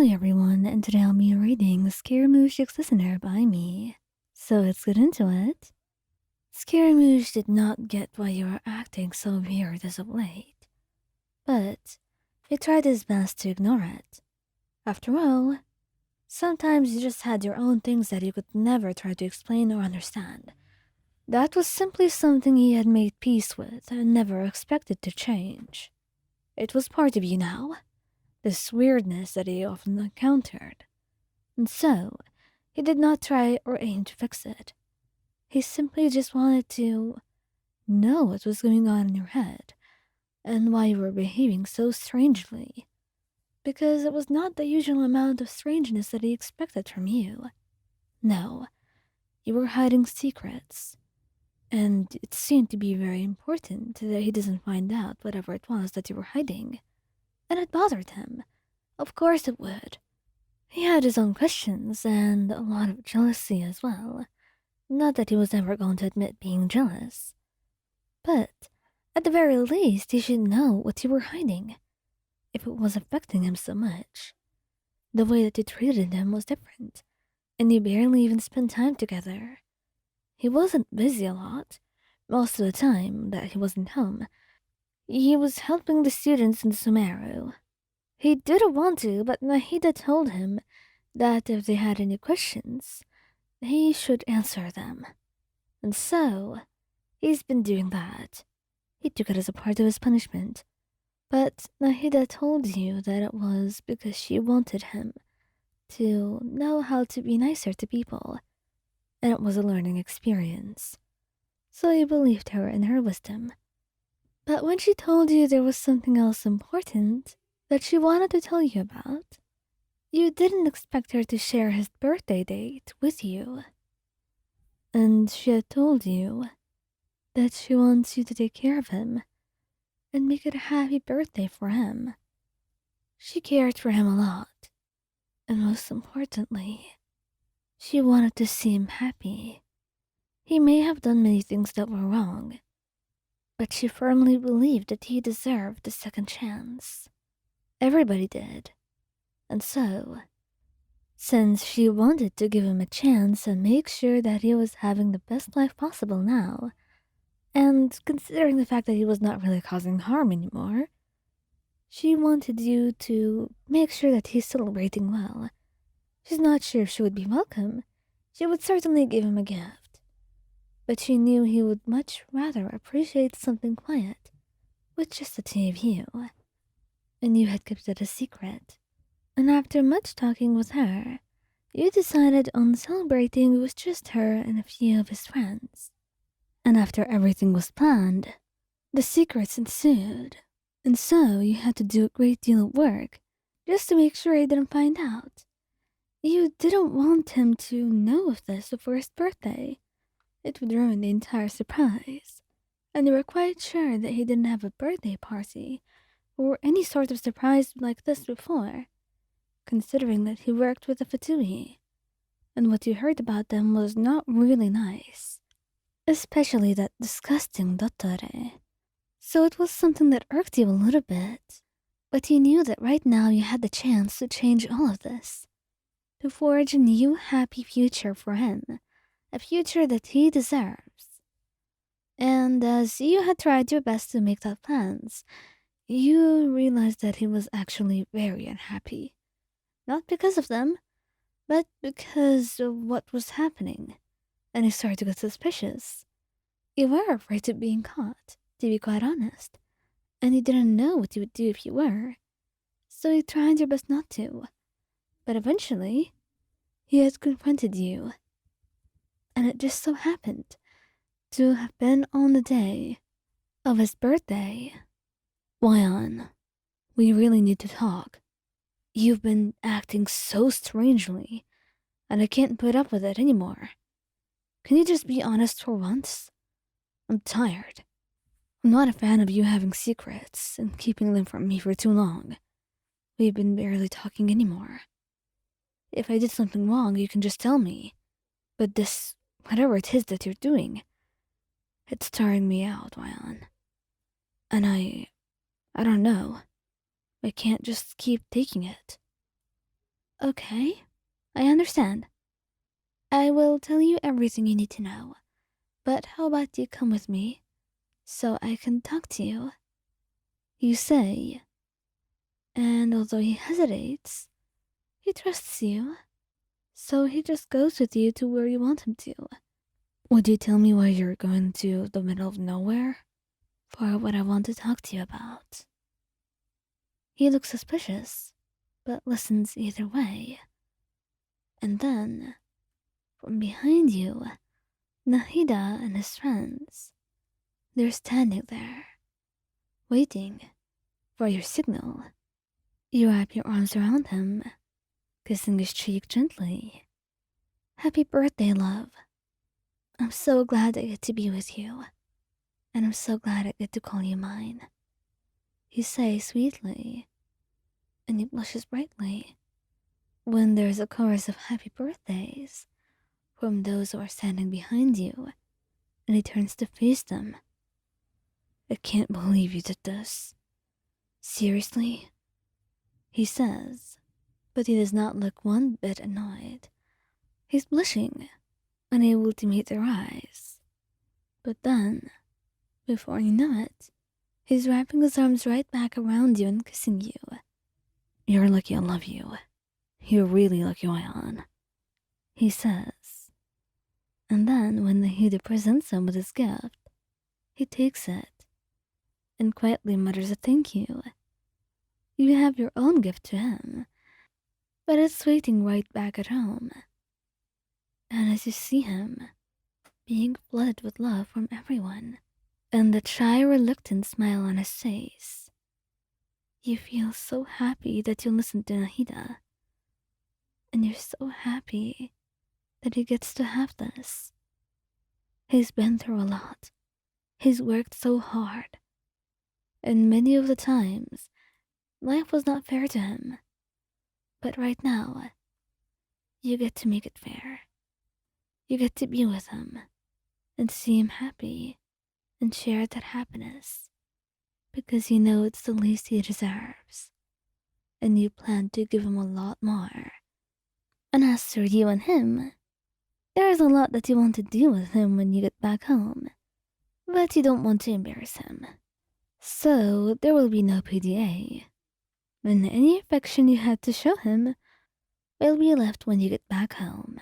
Hi everyone, and today I'll be reading Scaramouche Listener by me. So let's get into it. Scaramouche did not get why you were acting so weird as of late, but he tried his best to ignore it. After all, sometimes you just had your own things that you could never try to explain or understand. That was simply something he had made peace with and never expected to change. It was part of you now, this weirdness that he often encountered. And so, he did not try or aim to fix it. He simply just wanted to know what was going on in your head and why you were behaving so strangely. Because it was not the usual amount of strangeness that he expected from you. No, you were hiding secrets. And it seemed to be very important that he doesn't find out whatever it was that you were hiding. And it bothered him. Of course it would. He had his own questions and a lot of jealousy as well. Not that he was ever going to admit being jealous. But, at the very least, he should know what you were hiding, if it was affecting him so much. The way that you treated him was different, and you barely even spent time together. He wasn't busy a lot. Most of the time that he wasn't home, he was helping the students in Sumeru. He didn't want to, but Nahida told him that if they had any questions, he should answer them. And so, he's been doing that. He took it as a part of his punishment. But Nahida told you that it was because she wanted him to know how to be nicer to people, and it was a learning experience. So you believed her in her wisdom. But when she told you there was something else important that she wanted to tell you about, you didn't expect her to share his birthday date with you. And she had told you that she wants you to take care of him and make it a happy birthday for him. She cared for him a lot, and most importantly, she wanted to see him happy. He may have done many things that were wrong, but she firmly believed that he deserved a second chance. Everybody did. And so, since she wanted to give him a chance and make sure that he was having the best life possible now, and considering the fact that he was not really causing harm anymore, she wanted you to make sure that he's celebrating well. She's not sure if she would be welcome. She would certainly give him a gift. But she knew he would much rather appreciate something quiet, with just the two of you. And you had kept it a secret. And after much talking with her, you decided on celebrating with just her and a few of his friends. And after everything was planned, the secrets ensued. And so you had to do a great deal of work just to make sure he didn't find out. You didn't want him to know of this before his birthday. It would ruin the entire surprise. And you were quite sure that he didn't have a birthday party or any sort of surprise like this before, considering that he worked with the Fatui, and what you heard about them was not really nice, especially that disgusting dottore. So it was something that irked you a little bit, but you knew that right now you had the chance to change all of this, to forge a new happy future for him, a future that he deserves. And as you had tried your best to make that plans, you realized that he was actually very unhappy. Not because of them, but because of what was happening, and he started to get suspicious. You were afraid of being caught, to be quite honest, and you didn't know what you would do if you were, so you tried your best not to. But eventually, he had confronted you, and it just so happened to have been on the day of his birthday. Wyan, we really need to talk. You've been acting so strangely, and I can't put up with it anymore. Can you just be honest for once? I'm tired. I'm not a fan of you having secrets and keeping them from me for too long. We've been barely talking anymore. If I did something wrong, you can just tell me. But this, whatever it is that you're doing, it's tiring me out, Wyan. And I don't know. I can't just keep taking it. Okay, I understand. I will tell you everything you need to know. But how about you come with me so I can talk to you? You say, and although he hesitates, he trusts you, so he just goes with you to where you want him to. Would you tell me why you're going to the middle of nowhere? For what I want to talk to you about. He looks suspicious, but listens either way. And then, from behind you, Nahida and his friends, they're standing there, waiting for your signal. You wrap your arms around him, kissing his cheek gently. Happy birthday, love. I'm so glad I get to be with you, and I'm so glad I get to call you mine. You say sweetly, and he blushes brightly when there's a chorus of happy birthdays from those who are standing behind you, and he turns to face them. I can't believe you did this. Seriously? He says, but he does not look one bit annoyed. He's blushing, unable to meet their eyes. But then, before you know it, he's wrapping his arms right back around you and kissing you. You're lucky I love you. You're really lucky, Wyan, he says. And then when Nahida presents him with his gift, he takes it and quietly mutters a thank you. You have your own gift to him, but it's waiting right back at home. And as you see him, being flooded with love from everyone, and the shy, reluctant smile on his face, you feel so happy that you listened to Nahida. And you're so happy that he gets to have this. He's been through a lot. He's worked so hard. And many of the times, life was not fair to him. But right now, you get to make it fair. You get to be with him and see him happy and share that happiness because you know it's the least he deserves. And you plan to give him a lot more. And as for you and him, there's a lot that you want to do with him when you get back home, but you don't want to embarrass him. So there will be no PDA. And any affection you had to show him will be left when you get back home.